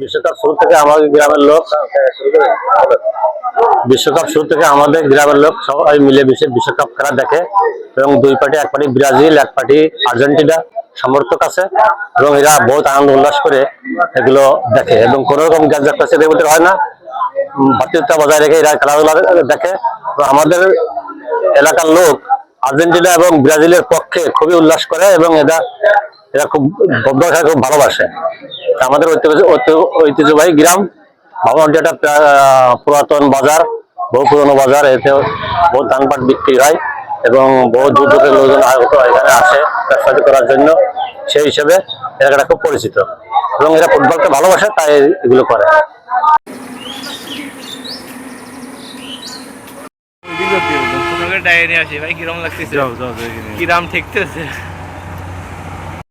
বিশ্বকাপ শুরু থেকে আমাদের গ্রামের লোক সবাই মিলে বিশ্বকাপ খেলা দেখে এবং দুই পার্টি, এক পার্টি ব্রাজিল, এক পার্টি আর্জেন্টিনা সমর্থক আছে এবং এরা বহুত আনন্দ উল্লাস করে এগুলো দেখে এবং কোন রকম এদের মধ্যে হয় না, ভাতৃত্ব বজায় রেখে এরা খেলাধুলা দেখে। তো আমাদের এলাকার লোক আর্জেন্টিনা এবং ব্রাজিলের পক্ষে খুবই উল্লাস করে এবং এরা খুব খুব ভালোবাসে। আমাদের ঐতিহ্যবাহী গ্রাম ভবনটি একটা পুরাতন বাজার, বহু পুরনো বাজার। এতে বহু ধানপাট বিক্রি হয় এবং বহু দূর দূরের লোকজন এখানে আসে ব্যবসা করার জন্য। সেই হিসেবে এলাকাটা খুব পরিচিত এবং এরা ফুটবলকে ভালোবাসে, তাই এগুলো করে। ডায়রিয়া আছে ভাই, কিরম লাগতেছে? কিরাম ঠেকতেছে।